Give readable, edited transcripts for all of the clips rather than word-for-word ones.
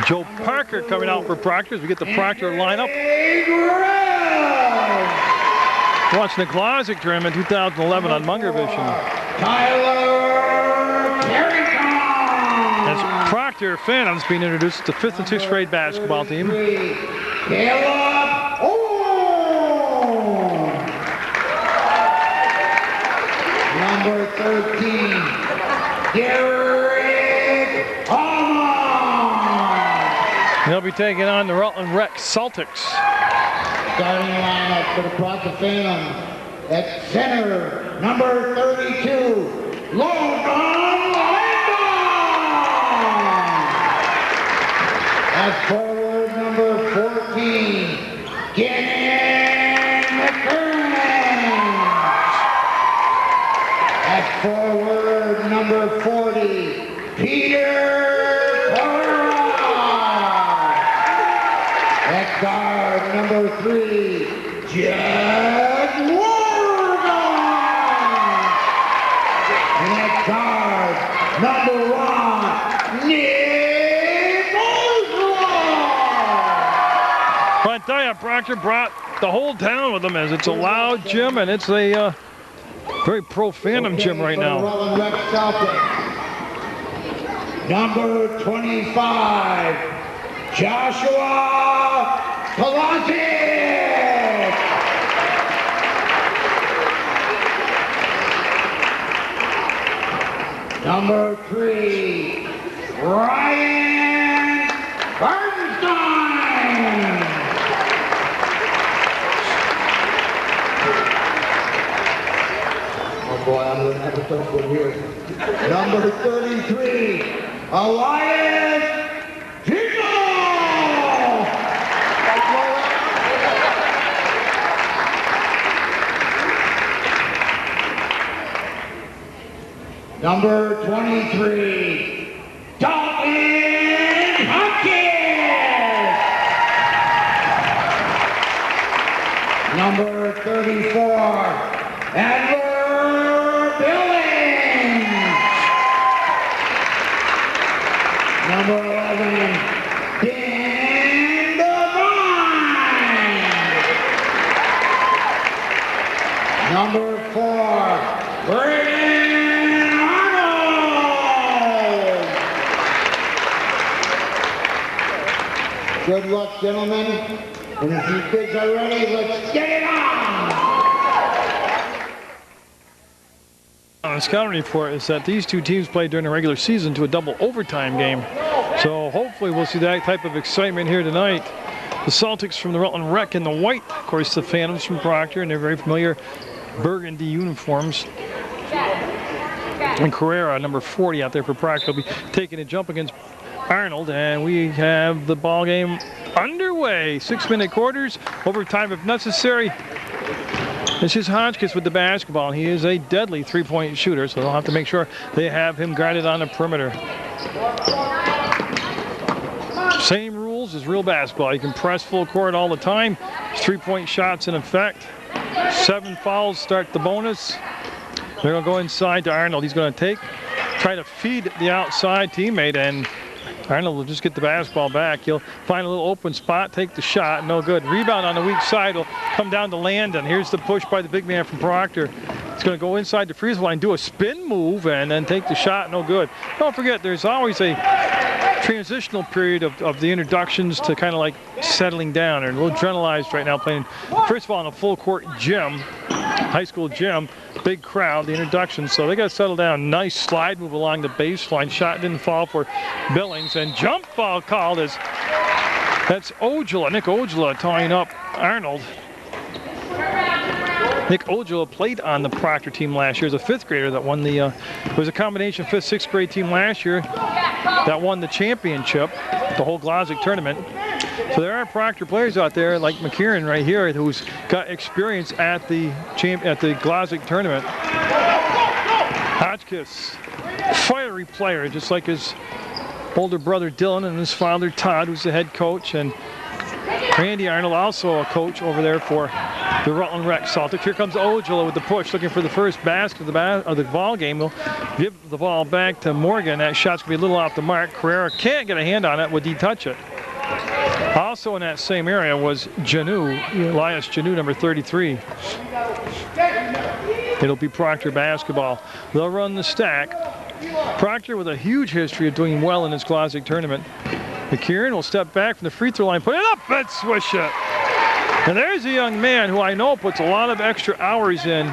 Joe Parker coming out for Proctor as we get the Proctor lineup. Watching the Glodzik tournament 2011 on Munger Vision. As Proctor Phantoms being introduced to 5th and 6th grade basketball team. Number 13, Garrett Allman. They'll be taking on the Rutland Rec Celtics. Starting lineup for the Proctor Phantoms. At center, number 32, Logan Landon. At forward, number 14, Gannon McCurran. At forward, number 40, Peter Corral. At guard, number 3, Jed Morgan. And at guard, number 1, Nick Oswald. Well, I tell you, Proctor brought the whole town with them as it's a loud gym and it's a very pro-Phantom gym right now. Number 25, Joshua Glodzik. Number 3, Ryan Bernstein. Oh boy, I'm going to have a tough one here. Number 33, Elias Tino. Number 23, Dalton Hopkins. Number 34, Adler Billings. Number 11, Dan Devine. Number 4, Brandon Arnold. Good luck, gentlemen. And if you kids are ready, let's get it on. The scouting report is that these two teams played during the regular season to a double overtime game. So hopefully we'll see that type of excitement here tonight. The Celtics from the Rutland Rec in the white, of course the Phantoms from Proctor, and their very familiar burgundy uniforms. And Carrera, number 40 out there for Proctor, will be taking a jump against Arnold, and we have the ball game underway. 6-minute quarters, overtime if necessary. This is Hotchkiss with the basketball, and he is a deadly three-point shooter, so they'll have to make sure they have him guarded on the perimeter. Same rules as real basketball. You can press full court all the time. 3-point shots in effect. 7 fouls start the bonus. They're going to go inside to Arnold. He's going to try to feed the outside teammate, and Arnold will just get the basketball back. He'll find a little open spot, take the shot, no good. Rebound on the weak side will come down to Landon. Here's the push by the big man from Proctor. He's going to go inside the free throw line, do a spin move, and then take the shot, no good. Don't forget, there's always a transitional period of the introductions to kind of like settling down. They're a little adrenalized right now playing, first of all, in a full court gym, high school gym, big crowd, the introduction, so they got to settle down. Nice slide move along the baseline. Shot didn't fall for Billings, and jump ball called as that's Ojala, Nick Ojala tying up Arnold. Nick Ojala played on the Proctor team last year as a 5th grader that won the, it was a combination 5th, 6th grade team last year that won the championship, the whole Glodzik tournament. So there are Proctor players out there like McKieran right here who's got experience at the Glodzik tournament. Hotchkiss, fiery player, just like his older brother Dylan and his father Todd, who's the head coach, and Randy Arnold, also a coach over there for the Rutland Rec Celtics. Here comes Ojala with the push, looking for the first basket of the ball game. He'll give the ball back to Morgan. That shot's going to be a little off the mark. Carrera can't get a hand on it. Would he touch it? Also in that same area was Elias Janu, number 33. It'll be Proctor basketball. They'll run the stack. Proctor with a huge history of doing well in this Glodzik tournament. McKieran will step back from the free throw line, put it up and swish it. And there's a young man who I know puts a lot of extra hours in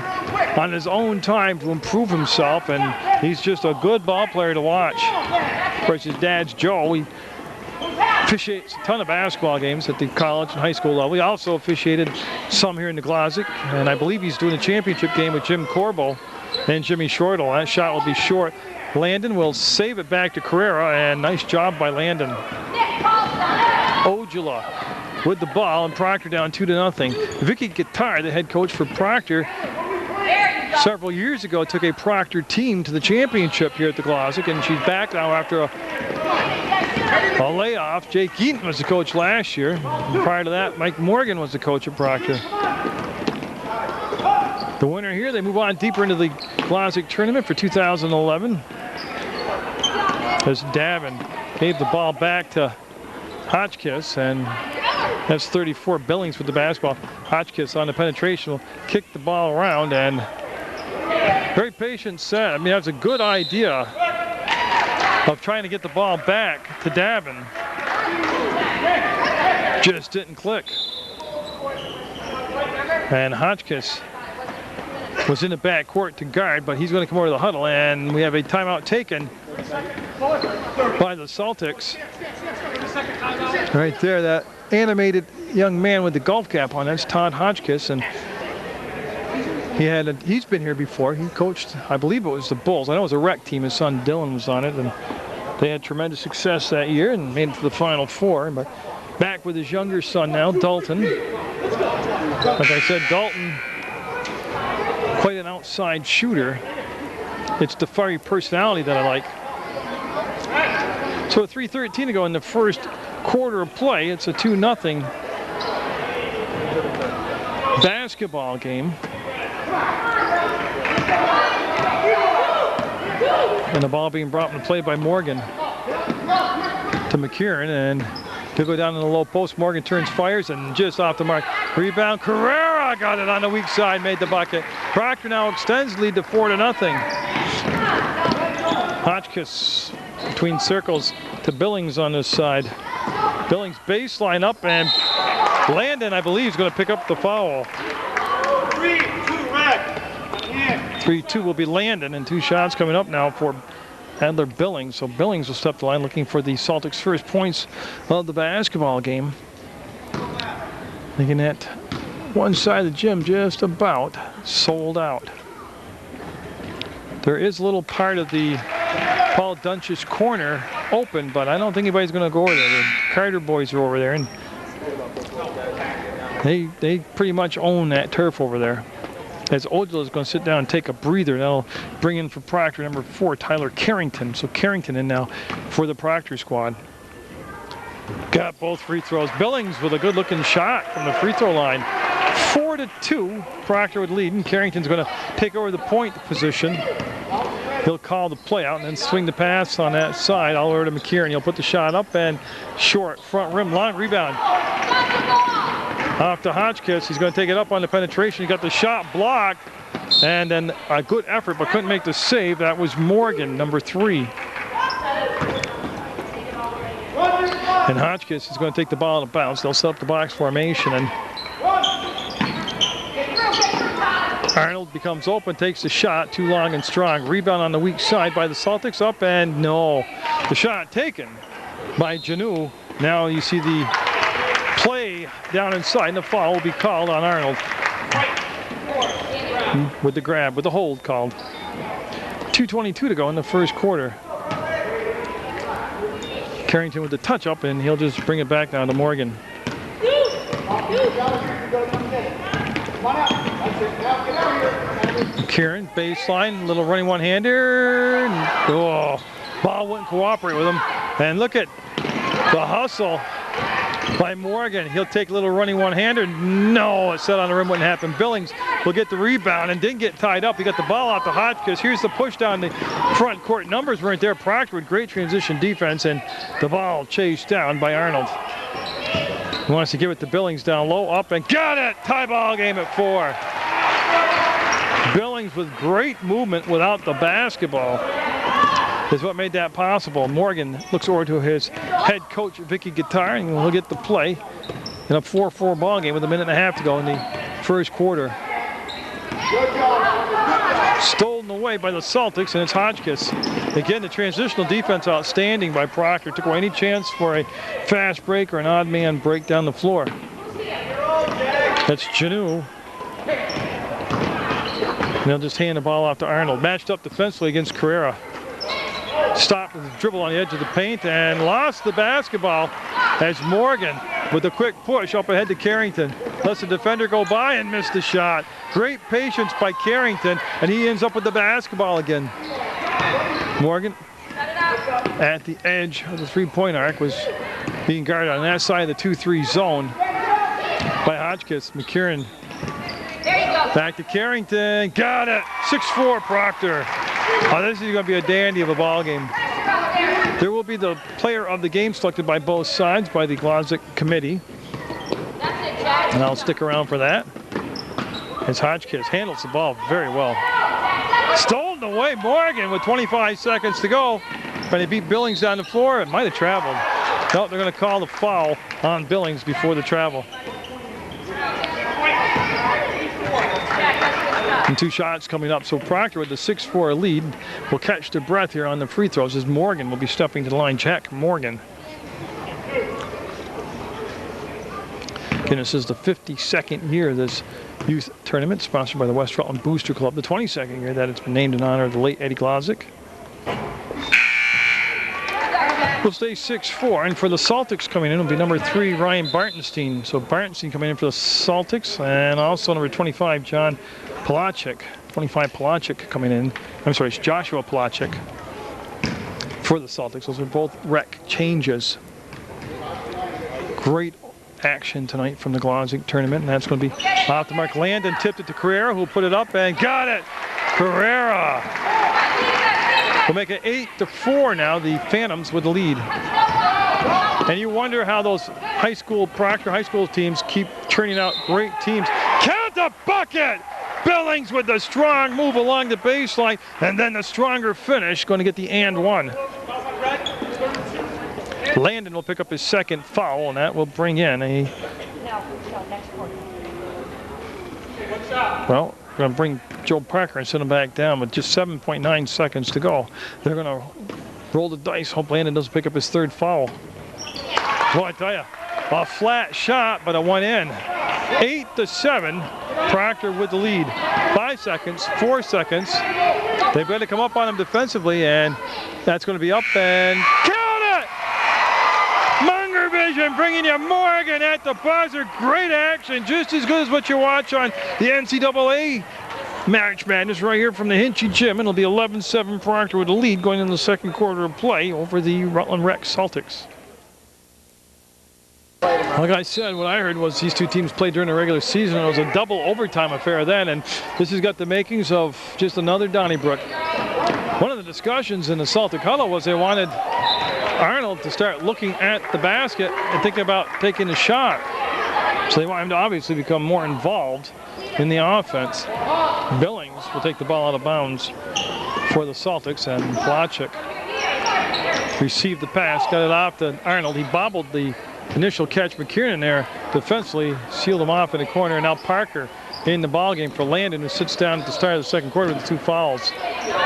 on his own time to improve himself, and he's just a good ball player to watch. Of course, his dad's Joe. He officiates a ton of basketball games at the college and high school level. He also officiated some here in the Glodzik, and I believe he's doing a championship game with Jim Corbo and Jimmy Shortle. That shot will be short. Landon will save it back to Carrera, and nice job by Landon. Ojala with the ball, and Proctor down 2-0. Vicky Guitar, the head coach for Proctor, several years ago took a Proctor team to the championship here at the Glodzik, and she's back now after a layoff. Jake Eaton was the coach last year. Prior to that, Mike Morgan was the coach at Proctor. The winner here, they move on deeper into the Glodzik tournament for 2011. As Davin gave the ball back to Hotchkiss, and that's 34. Billings with the basketball. Hotchkiss on the penetration will kick the ball around, and very patient set. I mean, that's a good idea of trying to get the ball back to Davin. Just didn't click. And Hotchkiss was in the back court to guard, but he's going to come over to the huddle, and we have a timeout taken by the Celtics. Right there, that animated young man with the golf cap on, that's Todd Hotchkiss, and he's been here before. He coached, I believe it was the Bulls. I know it was a rec team. His son Dylan was on it, and they had tremendous success that year and made it to the Final Four. But back with his younger son now, Dalton. Like I said, Dalton, quite an outside shooter. It's the fiery personality that I like. So 3:13 to go in the first quarter of play. It's a 2-0 basketball game. And the ball being brought into play by Morgan to McKieran, and he'll go down in the low post. Morgan turns, fires, and just off the mark. Rebound, Carrera got it on the weak side, made the bucket. Proctor now extends lead to 4-0. Hotchkiss between circles to Billings on this side. Billings baseline up, and Landon, I believe, is going to pick up the foul. 3-2 will be Landon, and 2 shots coming up now for Adler Billings. So Billings will step the line looking for the Celtics' first points of the basketball game. Looking at one side of the gym just about sold out. There is a little part of the Paul Dunch's corner open, but I don't think anybody's going to go over there. The Carter boys are over there, and they pretty much own that turf over there. As Ojala is going to sit down and take a breather. That'll bring in for Proctor number 4, Tyler Carrington. So Carrington in now for the Proctor squad. Got both free throws. Billings with a good-looking shot from the free throw line. 4-2, Proctor would lead, and Carrington's going to take over the point position. He'll call the play out and then swing the pass on that side all over to McKieran. He'll put the shot up and short, front rim, long rebound. Off to Hotchkiss. He's going to take it up on the penetration. He got the shot blocked, and then a good effort, but couldn't make the save. That was Morgan, number 3. And Hotchkiss is going to take the ball out of bounds. They'll set up the box formation, and Arnold becomes open, takes the shot, too long and strong. Rebound on the weak side by the Celtics, up and no. The shot taken by Janu. Now you see the play down inside, and the foul will be called on Arnold. With the grab, with the hold called. 2:22 to go in the first quarter. Carrington with the touch up, and he'll just bring it back down to Morgan. Kieran, baseline, little running one-hander. Oh, ball wouldn't cooperate with him. And look at the hustle by Morgan. He'll take a little running one-hander. No, it set on the rim, wouldn't happen. Billings will get the rebound and didn't get tied up. He got the ball out to Hotchkiss. Here's the push down the front court. Numbers weren't there. Proctor with great transition defense, and the ball chased down by Arnold. He wants to give it to Billings down low, up, and got it! Tie ball game at 4. Billings with great movement without the basketball is what made that possible. Morgan looks over to his head coach, Vicky Guitar, and he'll get the play in a 4-4 ball game with a minute and a half to go in the first quarter. Stolen away by the Celtics, and it's Hotchkiss. Again, the transitional defense outstanding by Proctor. Took away any chance for a fast break or an odd man break down the floor. That's Janu. And they'll just hand the ball off to Arnold. Matched up defensively against Carrera. Stopped with a dribble on the edge of the paint and lost the basketball as Morgan with a quick push up ahead to Carrington. Lets the defender go by and missed the shot. Great patience by Carrington, and he ends up with the basketball again. Morgan at the edge of the three-point arc was being guarded on that side of the 2-3 zone by Hotchkiss. McKieran back to Carrington. Got it. 6-4 Proctor. Oh, this is going to be a dandy of a ball game. There will be the player of the game selected by both sides by the Glodzik committee. And I'll stick around for that. As Hotchkiss handles the ball very well. Stolen away Morgan with 25 seconds to go. Trying to beat Billings down the floor. It might have traveled. No, they're going to call the foul on Billings before the travel. And 2 shots coming up. So Proctor with the 6-4 lead will catch their breath here on the free throws as Morgan will be stepping to the line. Jack Morgan. Again, this is the 52nd year of this youth tournament sponsored by the West Rutland Booster Club. The 22nd year that it's been named in honor of the late Eddie Glodzik. Will stay 6-4, and for the Celtics coming in will be number 3 Ryan Bartenstein. So Bartenstein coming in for the Celtics, and also number 25 John Palachik. 25 Palachik coming in. I'm sorry, it's Joshua Palachik for the Celtics. Those are both rec changes. Great action tonight from the Glodzik tournament, and that's going to be off the mark. Landon tipped it to Carrera, who put it up and got it. Carrera. We'll make it 8-4 now, the Phantoms with the lead. And you wonder how those Proctor high school teams keep churning out great teams. Count the bucket! Billings with the strong move along the baseline, and then the stronger finish, going to get the and one. Landon will pick up his second foul, and that will bring in a... Well, we're going to bring Joe Parker and send him back down with just 7.9 seconds to go. They're going to roll the dice. Hope Landon doesn't pick up his third foul. Well, I tell you, a flat shot, but it went in. 8-7, Proctor with the lead. 5 seconds, 4 seconds. They've got to come up on him defensively, and that's going to be up and count it! Munger vision bringing you Morgan at the buzzer. Great action, just as good as what you watch on the NCAA March Madness right here from the Hinchy Gym. It'll be 11-7 Proctor with the lead going into the second quarter of play over the Rutland Rec Celtics. Like I said, what I heard was these two teams played during the regular season. It was a double overtime affair then, and this has got the makings of just another Donnybrook. One of the discussions in the Celtic huddle was they wanted Arnold to start looking at the basket and thinking about taking a shot. So they want him to obviously become more involved in the offense. Billings will take the ball out of bounds for the Celtics, and Plachik received the pass, got it off to Arnold. He bobbled the initial catch. McKiernan there defensively sealed him off in the corner, and now Parker in the ballgame for Landon, who sits down at the start of the second quarter with the 2 fouls.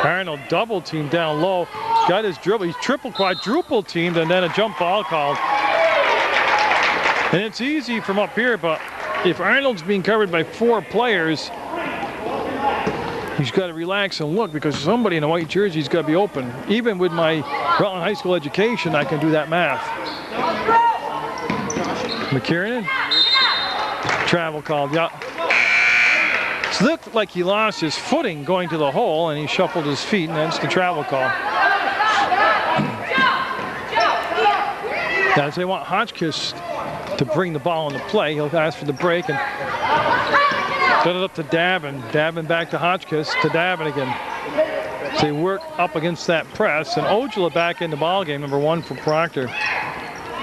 Arnold double teamed down low, got his dribble, he's triple quadruple teamed, and then a jump ball called. And it's easy from up here, but if Arnold's being covered by 4 players, he's got to relax and look, because somebody in a white jersey's got to be open. Even with my Rutland High School education, I can do that math. McKiernan, travel called, yeah. It looked like he lost his footing going to the hole, and he shuffled his feet, and that's the travel call. As they want Hotchkiss to bring the ball into play. He'll ask for the break and get it up to Davin. Davin back to Hotchkiss, to Davin again. So they work up against that press, and Ojala back in the ball game, number 1 for Proctor.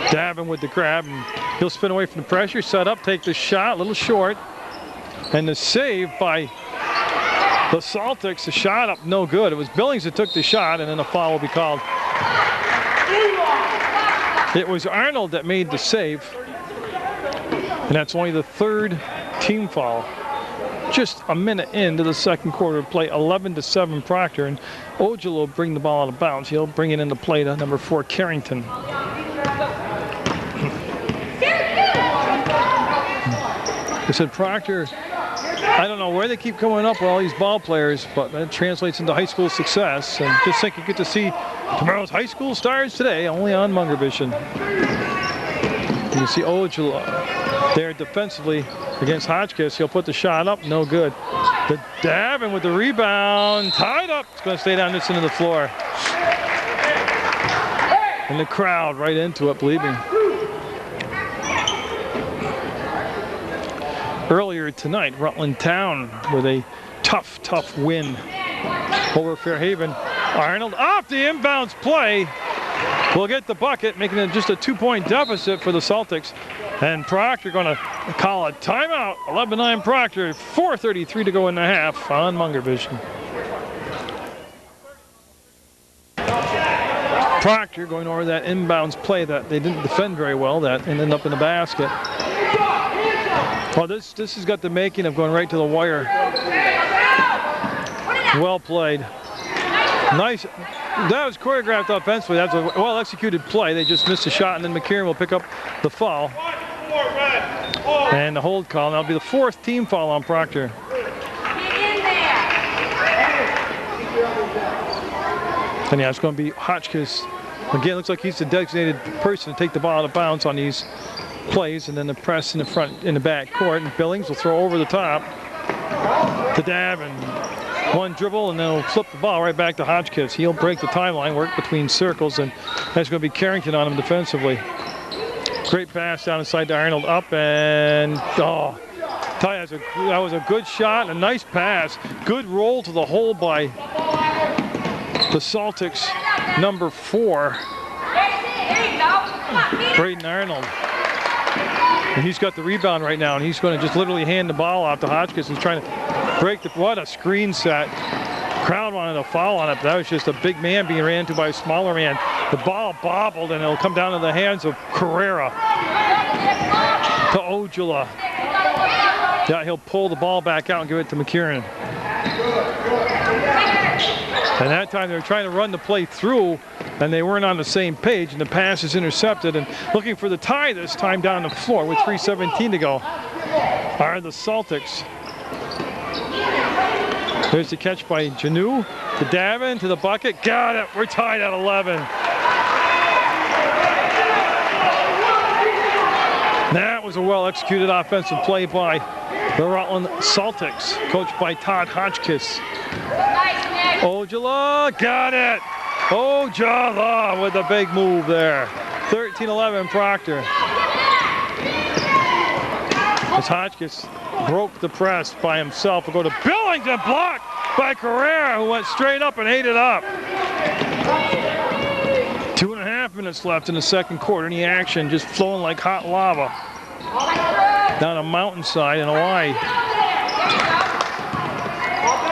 Davin with the grab, and he'll spin away from the pressure, set up, take the shot, a little short. And the save by the Celtics, the shot up, no good. It was Billings that took the shot, and then a foul will be called. It was Arnold that made the save, and that's only the 3rd team foul. Just a minute into the second quarter of play, 11-7 Proctor, and Ojala will bring the ball out of bounds. He'll bring it into play to number 4, Carrington. I said Proctor, I don't know where they keep coming up with all these ball players, but that translates into high school success. And just think you get to see tomorrow's high school stars today, only on Munger Vision. You can see Ojala there defensively against Hotchkiss. He'll put the shot up, no good. The Davin with the rebound, tied up. It's going to stay down this end of the floor. And the crowd right into it, believe me. Earlier tonight, Rutland Town with a tough win over Fairhaven. Arnold off the inbounds play will get the bucket, making it just a 2-point deficit for the Celtics. And Proctor going to call a timeout. 11-9 Proctor, 4:33 to go in the half on Munger Vision. Proctor going over that inbounds play that they didn't defend very well, that ended up in the basket. Well, this has got the making of going right to the wire. Well played. Nice. That was choreographed offensively. That's a well-executed play. They just missed a shot, and then McKieran will pick up the foul. And the hold call. Now it'll be the 4th team foul on Proctor. And yeah, it's going to be Hotchkiss. Again, looks like he's the designated person to take the ball out of bounds on these plays, and then the press in the front, in the back court, and Billings will throw over the top to Davin. One dribble, and then he'll flip the ball right back to Hotchkiss. He'll break the timeline, work between circles, and that's going to be Carrington on him defensively. Great pass down inside to Arnold, up, and oh, that was a good shot, a nice pass. Good roll to the hole by the Celtics, number 4, Braden Arnold. And he's got the rebound right now, and he's going to just literally hand the ball out to Hotchkiss. He's trying to break what a screen set. Crowd wanted a foul on it, but that was just a big man being ran into by a smaller man. The ball bobbled, and it'll come down to the hands of Carrera. To Ojala. Yeah, he'll pull the ball back out and give it to McKieran. And that time they were trying to run the play through, and they weren't on the same page, and the pass is intercepted. And looking for the tie this time down the floor with 3:17 to go are the Celtics. There's the catch by Janu to Davin, to the bucket. Got it. We're tied at 11. That was a well-executed offensive play by the Rutland Celtics, coached by Todd Hotchkiss. Ojala, got it. Ojala with a big move there. 13-11 Proctor. As Hotchkiss broke the press by himself. We'll go to Billings and blocked by Carrera, who went straight up and ate it up. 2.5 minutes left in the second quarter, and the action just flowing like hot lava down a mountainside in Hawaii.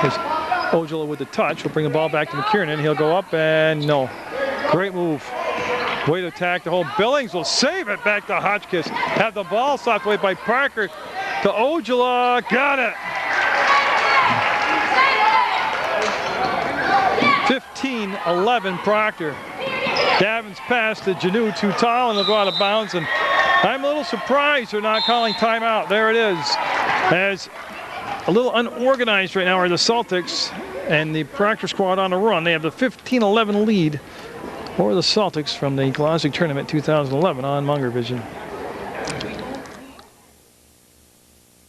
There's Ojala with the touch. He'll bring the ball back to McKiernan. He'll go up and no. Great move. Way to attack the hole. Billings will save it back to Hotchkiss. Have the ball stopped away by Parker to Ojala. Got it. 15-11 Proctor. Davin's pass to Janu, too tall, and they'll go out of bounds. And I'm a little surprised they're not calling timeout. There it is. As a little unorganized right now are the Celtics and the Proctor squad on a run. They have the 15-11 lead over the Celtics from the Glodzik Tournament 2011 on Munger Vision.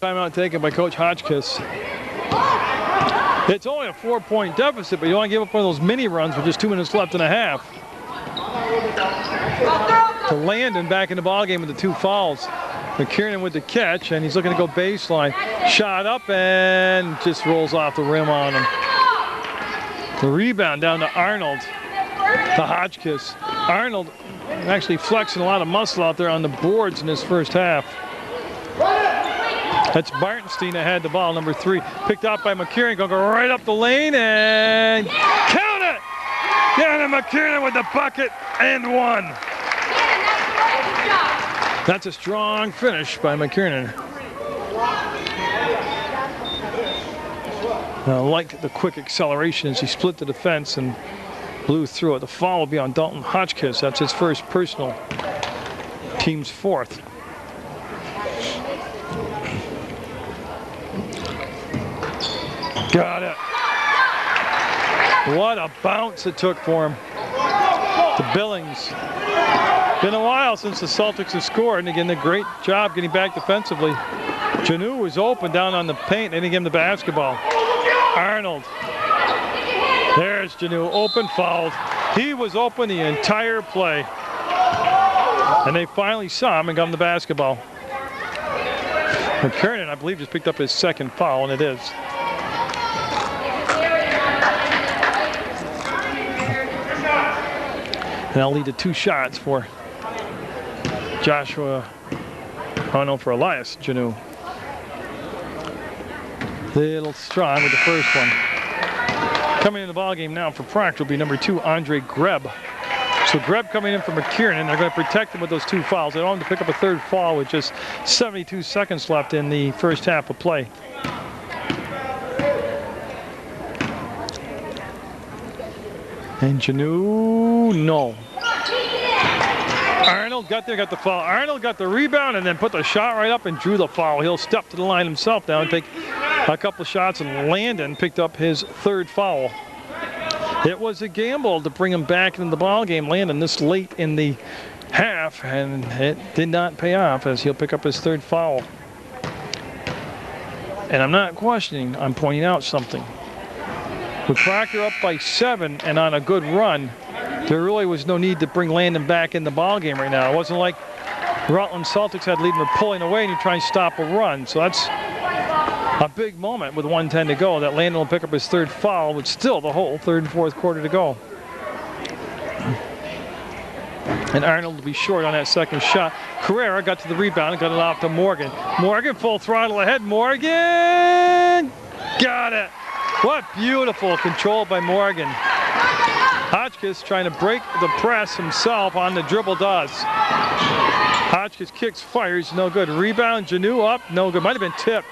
Timeout taken by Coach Hotchkiss. It's only a 4-point deficit, but you don't want to give up one of those mini runs with just 2 minutes left and a half. to Landon back in the ballgame with the 2 fouls. McKiernan with the catch, and he's looking to go baseline. Shot up and just rolls off the rim on him. The rebound down to Arnold, to Hotchkiss. Arnold actually flexing a lot of muscle out there on the boards in this first half. That's Bartenstein that had the ball, number 3. Picked out by McKiernan, going to go right up the lane and count it! Down to McKiernan with the bucket and 1. That's a strong finish by McKiernan. I like the quick acceleration as he split the defense and blew through it. The foul will be on Dalton Hotchkiss. That's his first personal, team's 4th. Got it. What a bounce it took for him. To Billings. Been a while since the Celtics have scored, and again, a great job getting back defensively. Janu was open down on the paint, and he gave him the basketball. Arnold. There's Janu, open, fouled. He was open the entire play. And they finally saw him and got him the basketball. McKiernan, I believe, just picked up his 2nd foul, and it is. And that'll lead to 2 shots for Joshua, oh no, for Elias Janu. Little strong with the first one. Coming in the ballgame now for Proctor will be number 2, Andre Greb. So Greb coming in for McKiernan. They're going to protect him with those 2 fouls. They don't want him to pick up a 3rd foul with just 72 seconds left in the first half of play. And Janu, no. Arnold got there, got the foul. Arnold got the rebound and then put the shot right up and drew the foul. He'll step to the line himself now and take a couple of shots, and Landon picked up his 3rd foul. It was a gamble to bring him back into the ball game, Landon, this late in the half, and it did not pay off as he'll pick up his 3rd foul. And I'm not questioning, I'm pointing out something. With Proctor up by 7 and on a good run, there really was no need to bring Landon back in the ballgame right now. It wasn't like Rutland Celtics had lead and were pulling away and you're trying to stop a run. So that's a big moment with 1:10 to go that Landon will pick up his 3rd foul with still the whole 3rd and 4th quarter to go. And Arnold will be short on that 2nd shot. Carrera got to the rebound and got it off to Morgan. Morgan full throttle ahead. Morgan! Got it! What beautiful control by Morgan. Hotchkiss trying to break the press himself on the dribble does. Hotchkiss kicks, fires, no good. Rebound, Janu up, no good. Might have been tipped.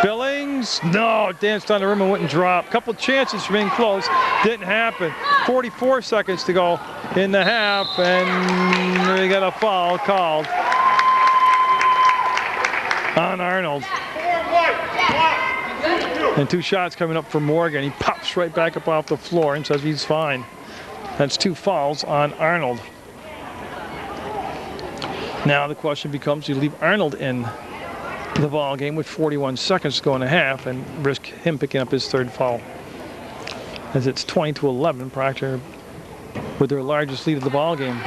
Billings, no, danced on the rim and wouldn't drop. Couple chances for being close, didn't happen. 44 seconds to go in the half, and we got a foul called on Arnold. And 2 shots coming up for Morgan. He pops right back up off the floor and says he's fine. That's 2 fouls on Arnold. Now the question becomes, do you leave Arnold in the ball game with 41 seconds to go in the half and risk him picking up his 3rd foul? As it's 20-11, Proctor with their largest lead of the ball game.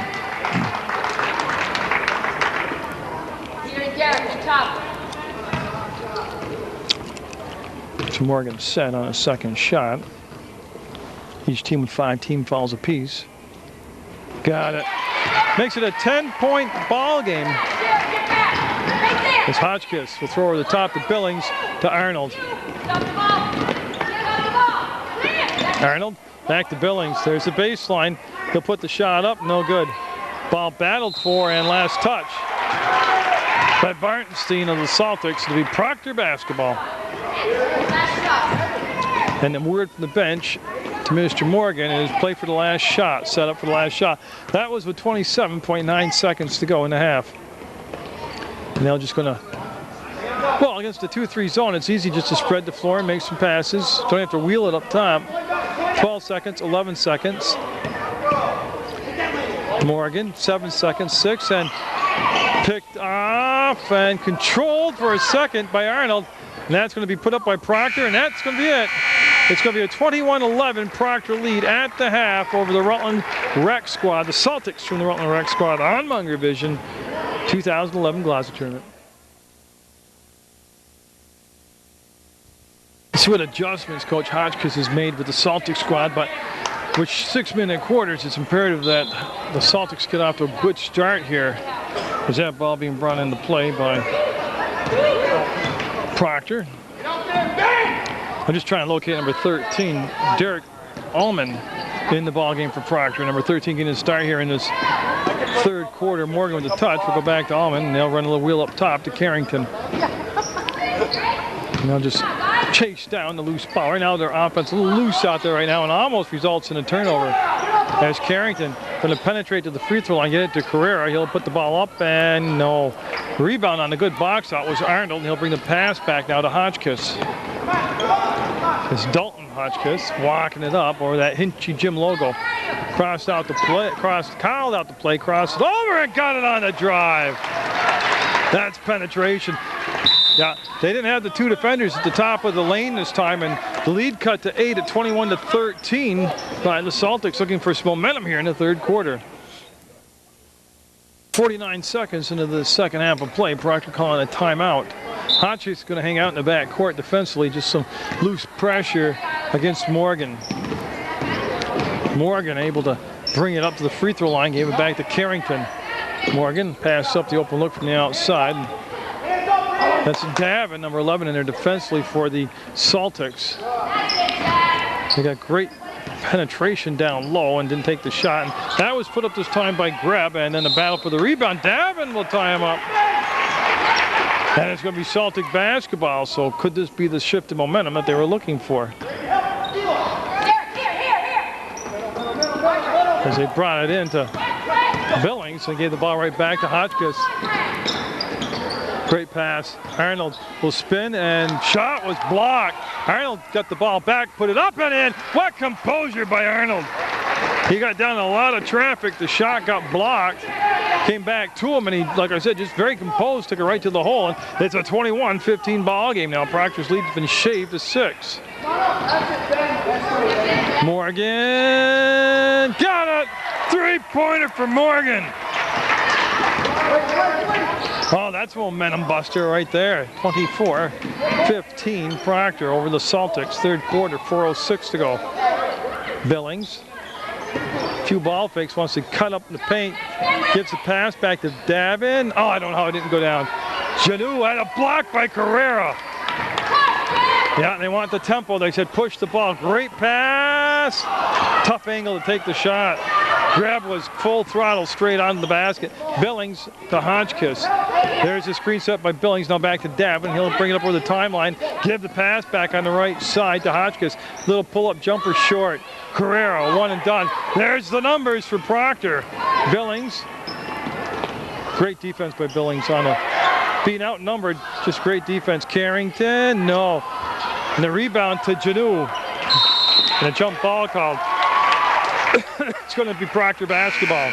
So Morgan set on a 2nd shot. Each team with 5 team fouls apiece. Got it. Makes it a 10-point ball game. As Hotchkiss will throw over the top to Billings to Arnold. Arnold back to Billings. There's the baseline. He'll put the shot up. No good. Ball battled for and last touch by Bartenstein of the Celtics to be Proctor basketball. And then word from the bench to Mr. Morgan is play for the last shot, set up for the last shot. That was with 27.9 seconds to go in the half. And they're just going to, well, against the 2-3 zone, it's easy just to spread the floor and make some passes. Don't have to wheel it up top. 12 seconds, 11 seconds. Morgan, 7 seconds, 6, and picked off and controlled for a second by Arnold. And that's going to be put up by Proctor, and that's going to be it. It's going to be a 21-11 Proctor lead at the half over the Rutland Rec squad, the Celtics from the Rutland Rec squad on Munger Vision 2011 Glodzik tournament. See what adjustments Coach Hotchkiss has made with the Celtics squad, but with 6-minute quarters, it's imperative that the Celtics get off to a good start here. There's that ball being brought into play by Proctor. I'm just trying to locate number 13, Derek Allman, in the ball game for Proctor. Number 13 getting a start here in this third quarter. Morgan with the touch. We'll go back to Allman, and they'll run a little wheel up top to Carrington. And they'll just chase down the loose ball. Right now their offense a little loose out there right now, and almost results in a turnover. As Carrington going to penetrate to the free throw line, get it to Carrera. He'll put the ball up, and no. Rebound on the good box out was Arnold, and he'll bring the pass back now to Hotchkiss. It's Dalton Hotchkiss walking it up over that Hinchy Gym logo. Crossed out the play, called out the play, crossed it over and got it on the drive. That's penetration. Yeah, they didn't have the two defenders at the top of the lane this time, and the lead cut to 8 at 21-13 by the Celtics, looking for some momentum here in the third quarter. 49 seconds into the second half of play. Proctor calling a timeout. Hotchkiss is going to hang out in the back court defensively, just some loose pressure against Morgan. Morgan able to bring it up to the free throw line, gave it back to Carrington. Morgan passed up the open look from the outside. That's Davin, number 11, in there defensively for the Celtics. They got great penetration down low and didn't take the shot. And that was put up this time by Greb, and then the battle for the rebound. Davin will tie him up. And it's going to be Celtic basketball, so could this be the shift in momentum that they were looking for? As they brought it into Billings and gave the ball right back to Hotchkiss. Great pass. Arnold will spin, and shot was blocked. Arnold got the ball back, put it up and in. What composure by Arnold. He got down a lot of traffic. The shot got blocked. Came back to him, and he, like I said, just very composed, took it right to the hole. And it's a 21-15 ball game now. Proctor's lead has been shaved to 6. Morgan got it. 3-pointer for Morgan. Oh, that's a momentum buster right there. 24-15 Proctor over the Celtics. Third quarter, 4:06 to go. Billings. Few ball fakes, wants to cut up in the paint. Gives the pass back to Davin. Oh, I don't know how it didn't go down. Janu had a block by Carrera. Yeah, and they want the tempo. They said push the ball. Great pass. Tough angle to take the shot. Grab was full throttle straight onto the basket. Billings to Hotchkiss. There's a screen set by Billings. Now back to Davin. He'll bring it up over the timeline. Give the pass back on the right side to Hotchkiss. Little pull-up jumper short. Carrera, one and done. There's the numbers for Proctor. Billings. Great defense by Billings on it. Being outnumbered, just great defense. Carrington, no. And the rebound to Janu. And a jump ball called. It's going to be Proctor basketball.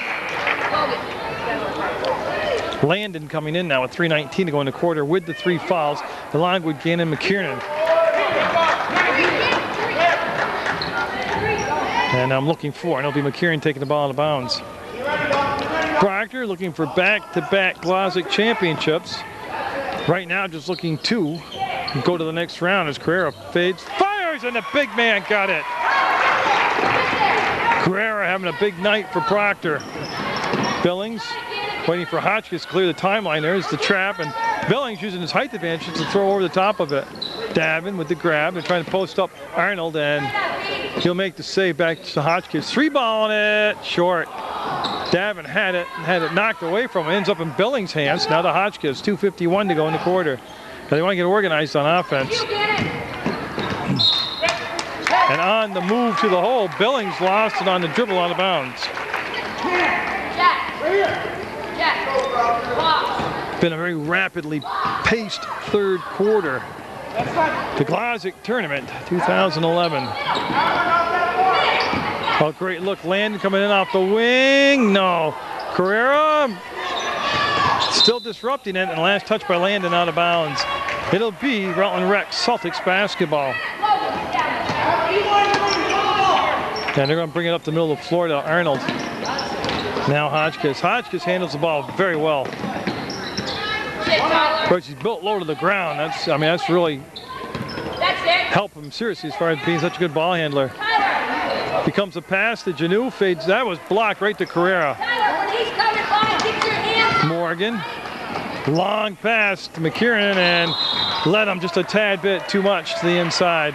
Landon coming in now with 3:19 to go in the quarter with the 3 fouls, along with Gannon McKiernan. And I'm looking for, and it'll be McKiernan taking the ball out of bounds. Proctor looking for back-to-back Glodzik championships. Right now, just looking to go to the next round as Carrera fades, fires, and the big man got it. Carrera having a big night for Proctor. Billings waiting for Hotchkiss to clear the timeline. There's the trap, and Billings using his height advantage to throw over the top of it. Davin with the grab and trying to post up Arnold, and he'll make the save back to Hotchkiss. 3-ball on it, short. Davin had it knocked away from him. Ends up in Billings' hands. Now to Hotchkiss. 2:51 to go in the quarter. Now they want to get organized on offense. And on the move to the hole, Billings lost it on the dribble out of bounds. Been a very rapidly paced third quarter. The Glodzik tournament 2011. Oh, great look. Landon coming in off the wing. No. Carrera still disrupting it, and last touch by Landon out of bounds. It'll be Rutland Rec Celtics basketball. And they're going to bring it up the middle of the floor to Arnold. Now Hotchkiss. Hotchkiss handles the ball very well. Of course, he's built low to the ground. That's really helped him seriously as far as being such a good ball handler. Becomes a pass to Janu, fades. That was blocked right to Carrera. Morgan. Long pass to McKiernan and led him just a tad bit too much to the inside.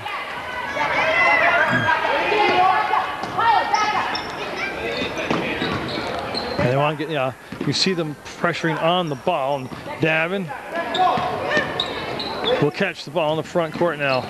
And they want to get, you see them pressuring on the ball, and Davin will catch the ball in the front court now.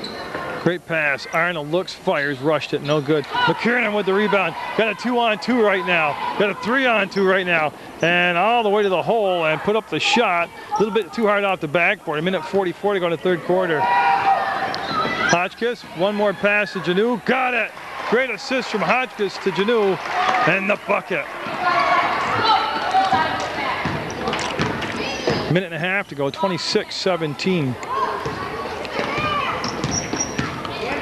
Great pass. Arnold looks, fires, rushed it, no good. McKiernan with the rebound. Got a 2-on-2 right now. Got a 3-on-2 right now. And all the way to the hole and put up the shot. A little bit too hard off the backboard. 1:44 to go in the third quarter. Hotchkiss, one more pass to Janu. Got it. Great assist from Hotchkiss to Janu. And the bucket. 1.5 to go, 26-17.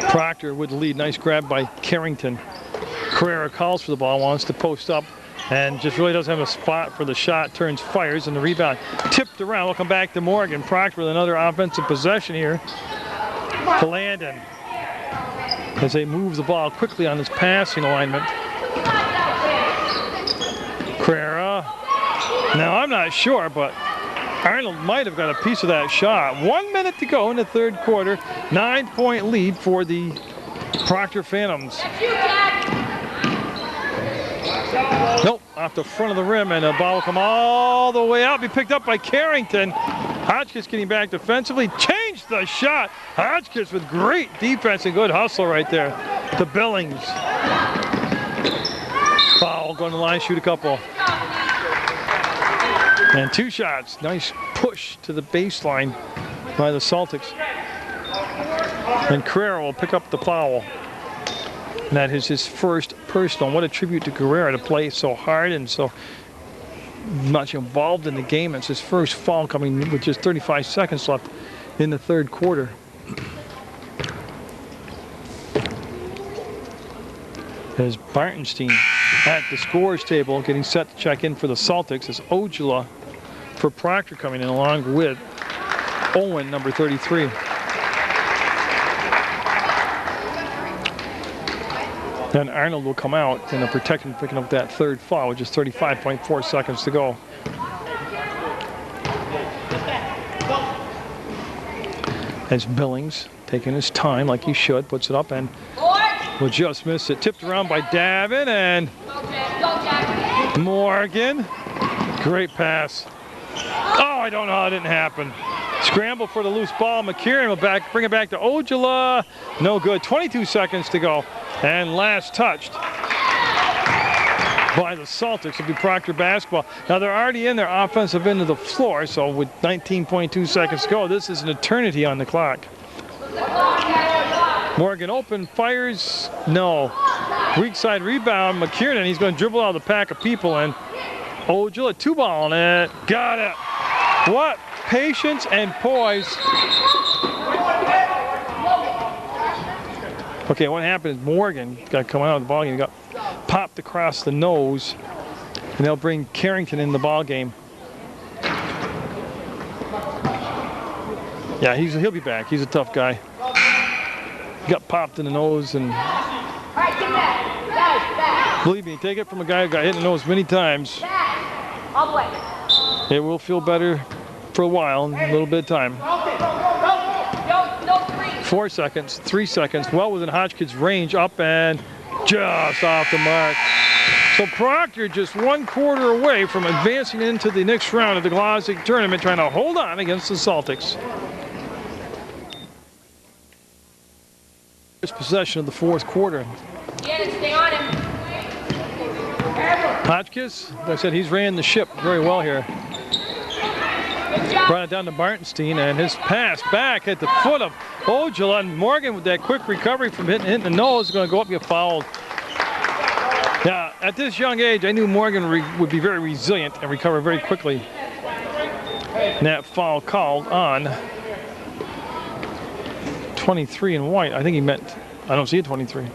Proctor with the lead. Nice grab by Carrington. Carrera calls for the ball, wants to post up, and just really doesn't have a spot for the shot. Turns, fires, and the rebound tipped around. We'll come back to Morgan. Proctor with another offensive possession here. To Landon as they move the ball quickly on his passing alignment. Carrera. Now, I'm not sure, but Arnold might have got a piece of that shot. 1 minute to go in the third quarter. 9-point lead for the Proctor Phantoms. Nope, off the front of the rim, and the ball will come all the way out. Be picked up by Carrington. Hotchkiss getting back defensively. Changed the shot. Hotchkiss with great defense and good hustle right there. To Billings. Foul, going to the line, shoot a couple. And 2 shots. Nice push to the baseline by the Celtics. And Carrera will pick up the foul. And that is his first personal. What a tribute to Carrera to play so hard and so much involved in the game. It's his first foul coming with just 35 seconds left in the third quarter. There's Bartenstein at the scores table getting set to check in for the Celtics as Ojala for Proctor coming in along with Owen, number 33. Then Arnold will come out and protect him, picking up that third foul with just 35.4 seconds to go. As Billings taking his time like he should, puts it up and will just miss it. Tipped around by Davin and Morgan. Great pass. Oh, I don't know how it didn't happen. Scramble for the loose ball. McKiernan will bring it back to Ojala. No good. 22 seconds to go. And last touched by the Celtics. It'll be Proctor basketball. Now they're already in their offensive end of the floor, so with 19.2 seconds to go, this is an eternity on the clock. Morgan open, fires, no. Weak side rebound, McKiernan, he's going to dribble out of the pack of people, and Ojala, 2-ball on it. Got it. What patience and poise. Okay, what happened is Morgan got coming out of the ball game. He got popped across the nose, and they'll bring Carrington in the ball game. Yeah, he'll be back. He's a tough guy. He got popped in the nose, and believe me, take it from a guy who got hit in the nose many times. It will feel better for a while, in a little bit of time. 4 seconds, 3 seconds, well within Hotchkiss' range, up and just off the mark. So Proctor just 1 quarter away from advancing into the next round of the Glodzik tournament, trying to hold on against the Celtics. First possession of the fourth quarter. Stay on him. Hotchkiss, like I said, he's ran the ship very well here. Brought it down to Bartenstein, and his pass back at the foot of Ojala, and Morgan with that quick recovery from hitting the nose is going to go up and get fouled. Yeah, at this young age, I knew Morgan would be very resilient and recover very quickly. And that foul called on 23 in white. I think he meant, I don't see a 23.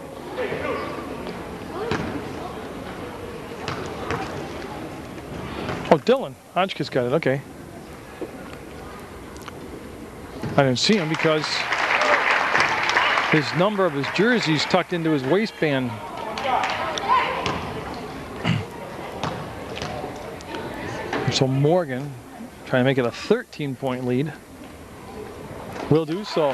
Oh, Dylan Hotchkiss got it. Okay. I didn't see him because his number of his jersey's tucked into his waistband. So Morgan trying to make it a 13-point lead. Will do so.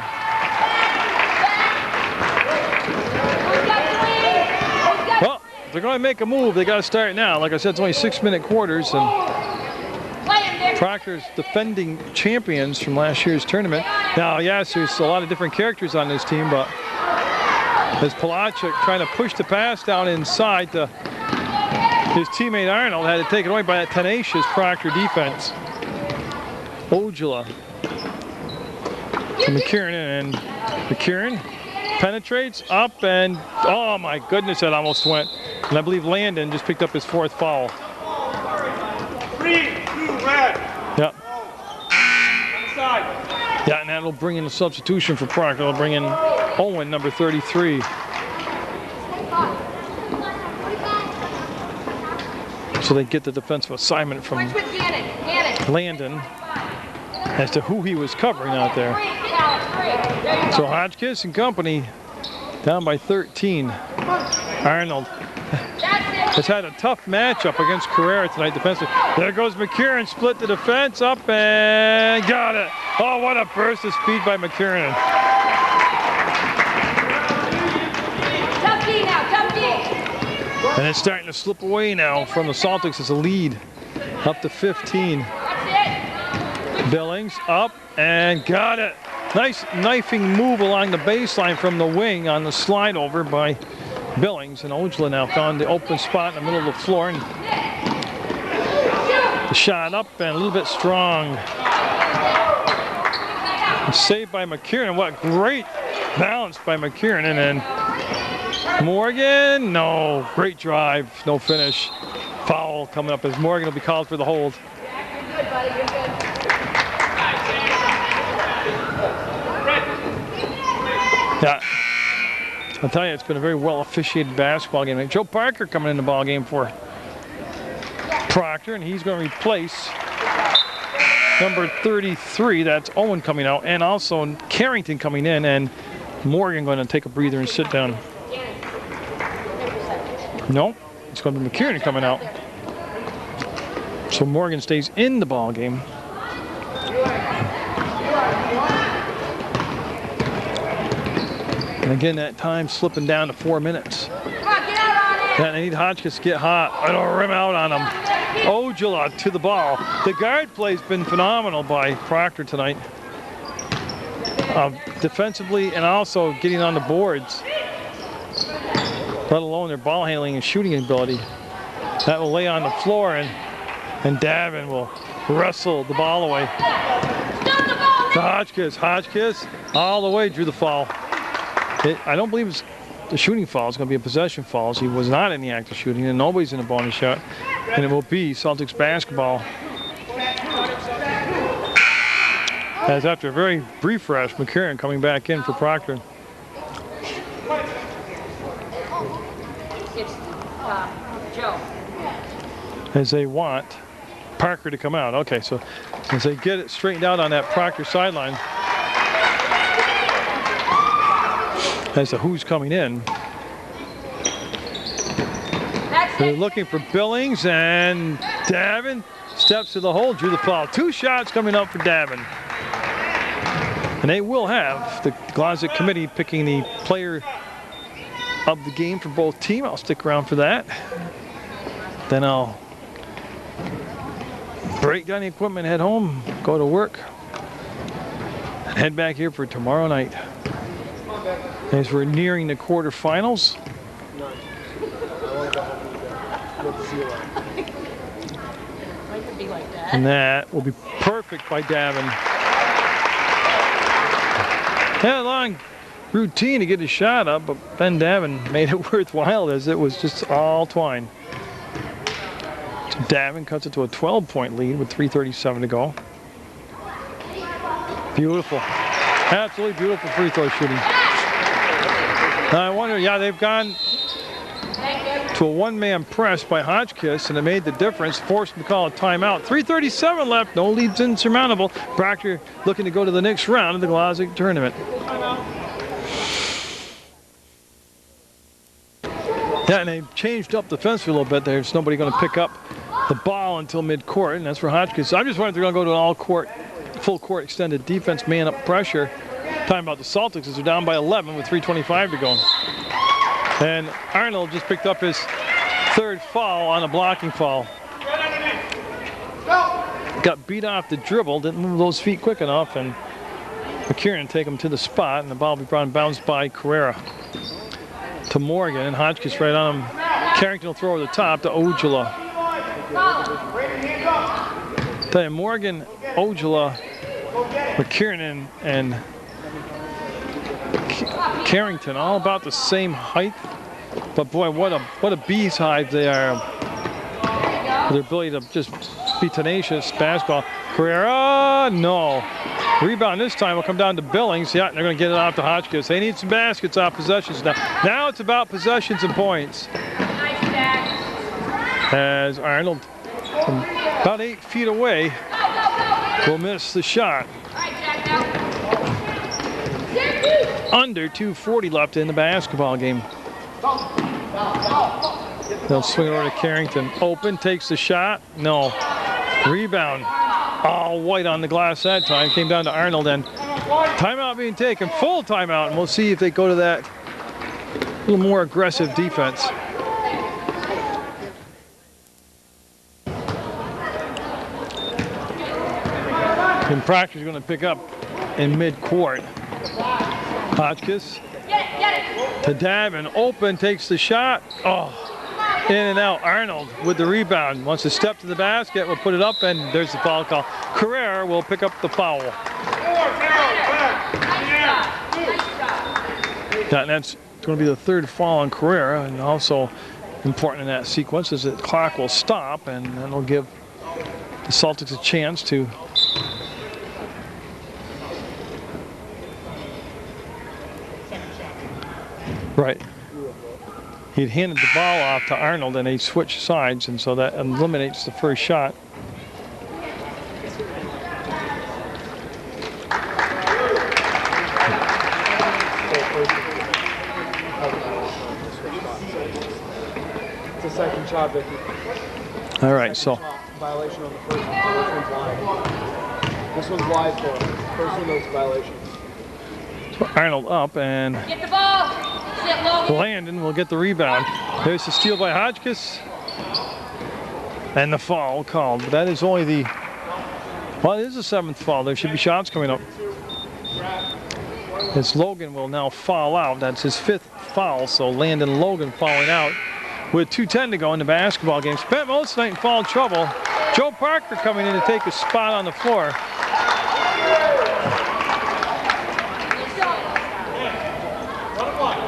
Well, if they're going to make a move, they got to start now. Like I said, it's only 6-minute quarters, and Proctor's defending champions from last year's tournament. Now, yes, there's a lot of different characters on this team, but as Palachuk trying to push the pass down inside to his teammate Arnold, had to take it away by that tenacious Proctor defense. Ojala to McKieran, and McKieran penetrates up, and oh my goodness, that almost went. And I believe Landon just picked up his 4th foul. 3, 2, red. Yep. Inside. Yeah, and that'll bring in a substitution for Proctor. It'll bring in Owen, number 33. So they get the defensive assignment from Landon as to who he was covering out there. So Hotchkiss and company down by 13. Arnold has had a tough matchup against Carrera tonight defensively. There goes McKieran, split the defense up and got it. Oh, what a burst of speed by McKieran. Tough D now, tough D. And it's starting to slip away now from the Celtics as a lead up to 15. That's it. Billings up and got it. Nice knifing move along the baseline from the wing on the slide over by Billings, and Ojala now found the open spot in the middle of the floor, and the shot up and a little bit strong. Saved by McKieran. What great balance by McKieran, and then Morgan, no, great drive, no finish. Foul coming up as Morgan will be called for the hold. You're good, buddy, you're good. Yeah, I'll tell you, it's been a very well officiated basketball game. Joe Parker coming in the ball game for Proctor, and he's going to replace number 33. That's Owen coming out, and also Carrington coming in, and Morgan going to take a breather and sit down. No, it's going to be McKieran coming out. So Morgan stays in the ball game. And again, that time slipping down to 4 minutes. Come on, get out on it. And they need Hotchkiss to get hot. It'll rim out on him. Ojala to the ball. The guard play's been phenomenal by Proctor tonight. Defensively and also getting on the boards. Let alone their ball handling and shooting ability. That will lay on the floor, and Davin will wrestle the ball away. To Hotchkiss. Hotchkiss all the way, drew the foul. I don't believe it's the shooting foul. It's going to be a possession foul. He was not in the act of shooting, and nobody's in a bonus shot. And it will be Celtics basketball. As after a very brief rest, McKieran coming back in for Proctor. It's Joe. As they want Parker to come out. Okay, so as they get it straightened out on that Proctor sideline, as to who's coming in. They're looking for Billings, and Davin steps to the hole, drew the foul. 2 shots coming up for Davin. And they will have the Glodzik committee picking the player of the game for both teams. I'll stick around for that. Then I'll break down the equipment, head home, go to work, and head back here for tomorrow night. As we're nearing the quarterfinals. And that will be perfect by Davin. Had a long routine to get his shot up, but Ben Davin made it worthwhile as it was just all twine. So Davin cuts it to a 12-point lead with 3:37 to go. Beautiful. Absolutely beautiful free throw shooting. I wonder, yeah, they've gone to a one-man press by Hotchkiss, and it made the difference, forced him to call a timeout. 3:37 left, no leads insurmountable. Proctor looking to go to the next round of the Glodzik tournament. Yeah, and they changed up defensively a little bit. There's nobody going to pick up the ball until mid-court, and that's for Hotchkiss. I'm just wondering if they're going to go to an all-court, full-court extended defense, man-up pressure. Talking about the Celtics as they're down by 11 with 3:25 to go. And Arnold just picked up his third foul on a blocking foul. Got beat off the dribble, didn't move those feet quick enough, and McKiernan take him to the spot, and the ball will be bounced by Carrera to Morgan, and Hotchkiss right on him. Carrington will throw over the top to Ojala. Tell you, Morgan, Ojala, McKiernan, and Carrington, all about the same height, but boy, what a bee's hive they are. Their ability to just be tenacious basketball. Carrera, no. Rebound this time will come down to Billings. Yeah, they're going to get it off to Hotchkiss. They need some baskets off possessions now. Now it's about possessions and points. As Arnold, from about 8 feet away, will miss the shot. Under 2:40 left in the basketball game. They'll swing it over to Carrington. Open, takes the shot. No. Rebound. All white on the glass that time. Came down to Arnold, and timeout being taken. Full timeout, and we'll see if they go to that little more aggressive defense. And Proctor's going to pick up in mid-court. Hotchkiss to Davin, open, takes the shot. Oh, in and out. Arnold with the rebound. Wants to step to the basket, will put it up, and there's the foul call. Carrera will pick up the foul. And that's going to be the third foul on Carrera, and also important in that sequence is that the clock will stop, and then it'll give the Celtics a chance to right. He'd handed the ball off to Arnold, and they switched sides, and so that eliminates the first shot. It's a second shot, Vicky. All right, so Violation on the first one. This one's live. This one's live for him. First one was violation. so Arnold up, and Get the ball. Sit low. Landon will get the rebound. There's the steal by Hotchkiss. And the foul called. But that is only the, well, it is the 7th foul. There should be shots coming up. As Logan will now foul out. That's his 5th foul. So Landon Logan fouling out with 2:10 to go in the basketball game. Spent most night in foul trouble. Joe Parker coming in to take a spot on the floor.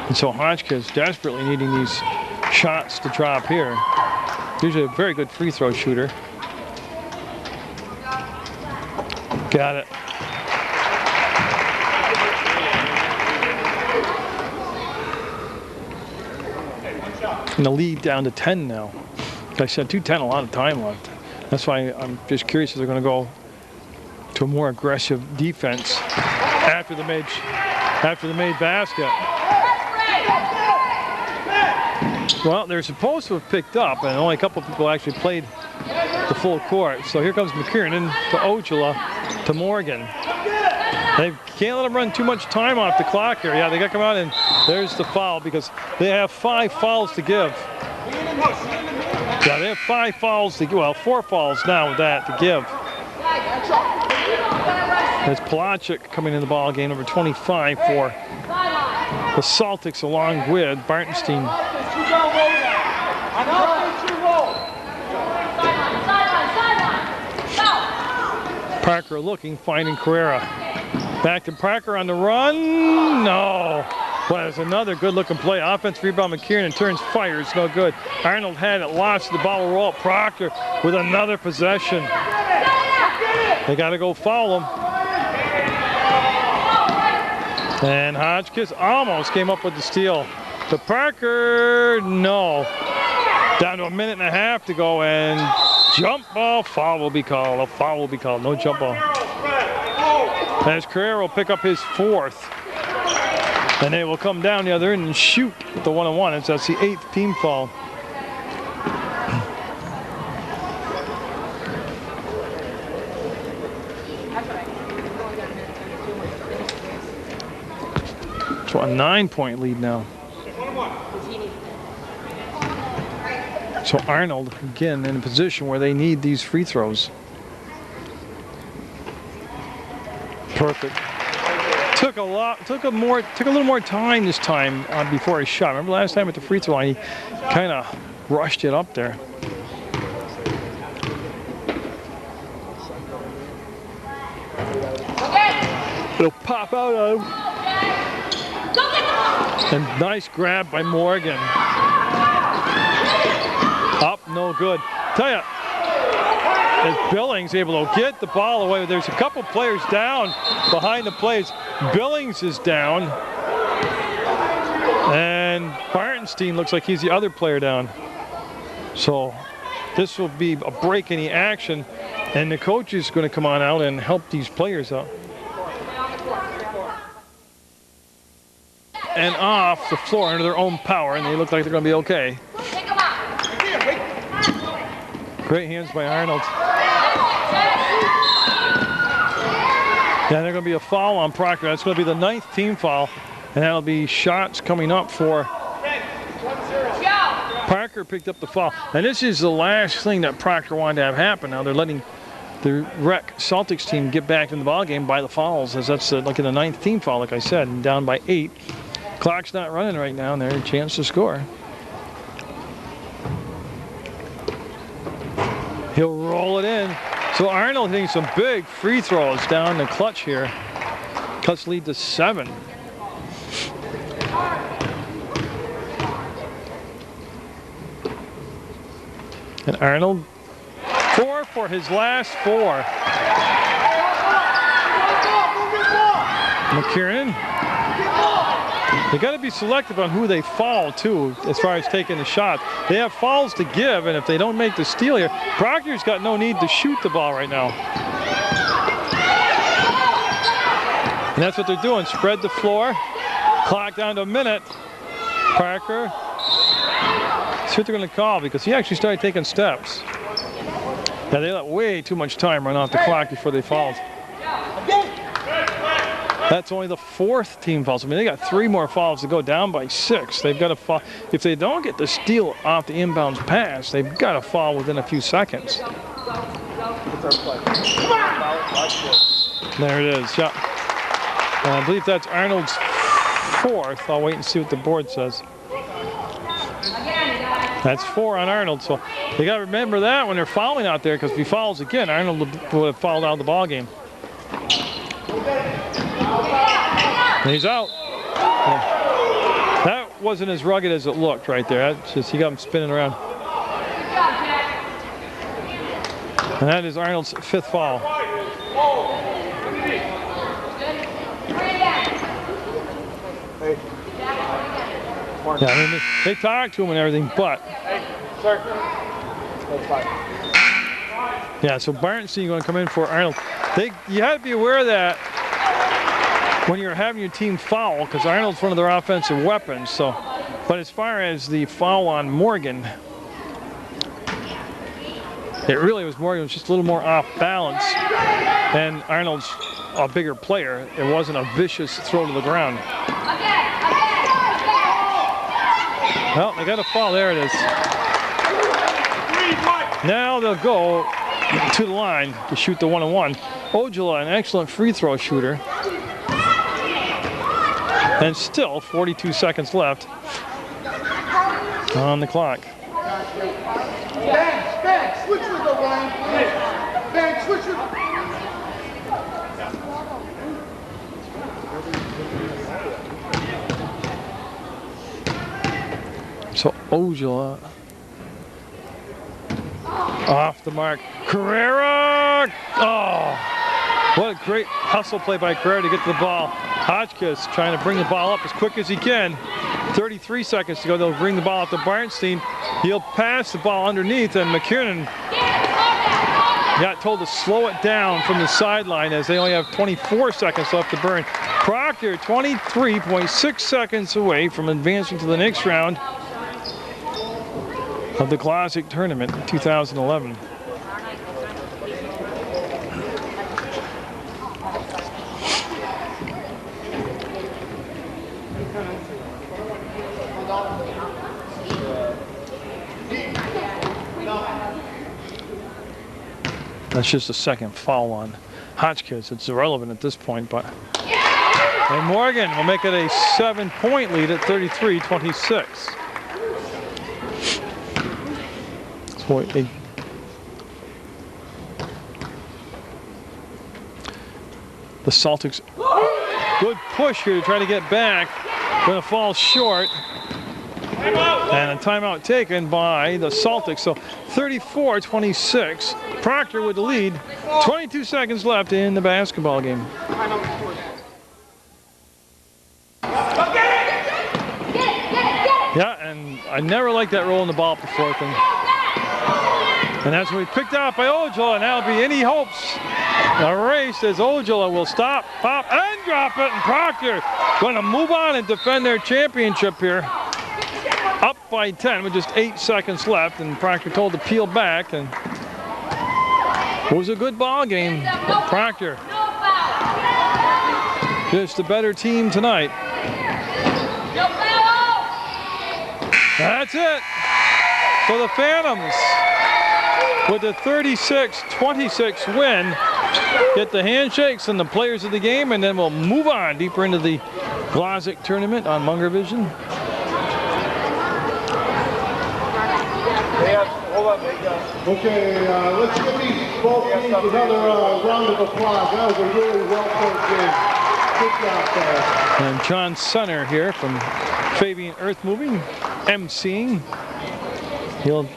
And so Hotchkiss desperately needing these shots to drop here. Usually a very good free throw shooter. Got it. And the lead down to 10 now. Like I said, 2:10, a lot of time left. That's why I'm just curious if they're going to go to a more aggressive defense after the made basket. Well, they're supposed to have picked up, and only a couple of people actually played the full court. So here comes McKiernan to Ojala to Morgan. They can't let them run too much time off the clock here. Yeah, they got to come out, and there's the foul because they have 5 fouls to give. Yeah, they have 5 fouls to give. Well, 4 fouls now with that to give. There's Polachek coming in the ball game, number 25 for the Celtics, along with Bartenstein. Parker looking, finding Carrera. Back to Parker on the run. No. Well, there's another good-looking play. Offense rebound, McKiernan turns, fires, no good. Arnold had it, lost the ball, roll up. Proctor with another possession. They got to go foul him. And Hotchkiss almost came up with the steal. To Parker, no. Down to a minute and a half to go, and jump ball, foul will be called. A foul will be called, no jump ball. As Carrera will pick up his 4th. And they will come down the other end and shoot the 1-on-1. That's the 8th team foul. So a 9-point lead now. So Arnold, again, in a position where they need these free throws. Perfect. Took a little more time this time before he shot. Remember last time at the free throw line, he kind of rushed it up there. It'll pop out of him. And nice grab by Morgan. Up, no good. Tell you, as Billings able to get the ball away, there's a couple players down behind the plays. Billings is down, and Bartenstein looks like he's the other player down. So this will be a break in the action, and the coach is going to come on out and help these players out. And off the floor under their own power, and they look like they're going to be okay. Great hands by Arnold. Yeah, there's going to be a foul on Proctor. That's going to be the 9th team foul, and that'll be shots coming up for Parker. Picked up the foul. And this is the last thing that Proctor wanted to have happen. Now they're letting the rec Celtics team get back in the ballgame by the fouls, as that's like in the 9th team foul, like I said, and down by 8. Clock's not running right now, and there's a chance to score. He'll roll it in. So Arnold hitting some big free throws down the clutch here. Cuts lead to 7. And Arnold, 4 for his last 4. McKiernan. They got to be selective on who they foul too, as far as taking the shot. They have fouls to give, and if they don't make the steal here, Proctor's got no need to shoot the ball right now. And that's what they're doing. Spread the floor. Clock down to a minute. Parker. See what they're going to call, because he actually started taking steps. Yeah, they let way too much time run off the clock before they fouled. That's only the 4th team foul. I mean, they got 3 more fouls to go, down by 6. They've got to foul. If they don't get the steal off the inbounds pass, they've got to foul within a few seconds. There it is. Yeah. I believe that's Arnold's 4th. I'll wait and see what the board says. That's 4 on Arnold. So they got to remember that when they're fouling out there, because if he fouls again, Arnold would have fouled out of the ball game. And he's out. That wasn't as rugged as it looked right there. That's just, he got him spinning around. And that is Arnold's 5th foul. Yeah, I mean, they talk to him and everything, but. Yeah, so Bartenstein going to come in for Arnold. You have to be aware of that when you're having your team foul, because Arnold's one of their offensive weapons. So, but as far as the foul on Morgan, it really was Morgan was just a little more off balance, and Arnold's a bigger player. It wasn't a vicious throw to the ground. Well, they got a foul. There it is. Now they'll go to the line to shoot the 1-on-1. Ojala, an excellent free throw shooter. And still 42 seconds left on the clock. Bang, switch with the line. Bang, switch with So Ojala off the mark. Carrera! Oh, what a great hustle play by Carrera to get to the ball. Hotchkiss trying to bring the ball up as quick as he can. 33 seconds to go. They'll bring the ball up to Barnstein. He'll pass the ball underneath, and McKiernan got told to slow it down from the sideline as they only have 24 seconds left to burn. Proctor 23.6 seconds away from advancing to the next round of the Glodzik tournament in 2011. That's just a second foul on Hotchkiss. It's irrelevant at this point, but. And Morgan will make it a 7-point lead at 33-26. The Celtics, good push here to try to get back. Going to fall short. And a timeout taken by the Celtics. So 34-26. Proctor with the lead. 22 seconds left in the basketball game. Yeah, and I never liked that roll in the ball up the floor thing. And that's when we picked out by Ojala, and that'll be any hopes erased as Ojala will stop, pop, and drop it. And Proctor going to move on and defend their championship here. Up by 10 with just 8 seconds left, and Proctor told to peel back. And it was a good ball game. But Proctor, just a better team tonight. That's it for the Phantoms with the 36-26 win. Get the handshakes and the players of the game, and then we'll move on deeper into the Glodzik tournament on Munger Vision. Okay, let's give these both teams another round of applause. That was a really well-played game. Good job, guys. And John Sunner here from Fabian Earth Moving, emceeing. He'll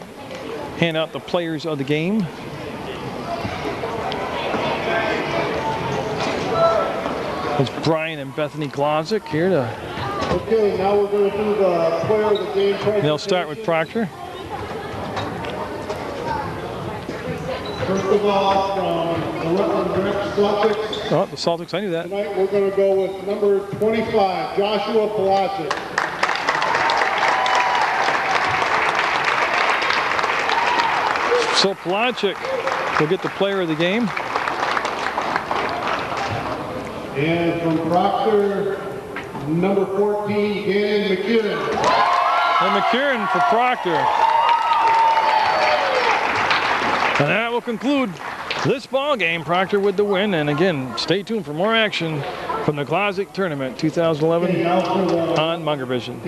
hand out the players of the game. It's Brian and Bethany Glodzik here to. Okay, now we're going to do the player of the game presentation. They'll start with Proctor. First of all, from the Rewind Celtics. Oh, the Celtics, I knew that. Tonight we're going to go with number 25, Joshua Glodzik. So Glodzik will get the player of the game. And from Proctor, number 14, Dan McKiernan. And McKiernan for Proctor. And that will conclude this ball game. Proctor with the win. And again, stay tuned for more action from the Glodzik tournament 2011 on Munger Vision.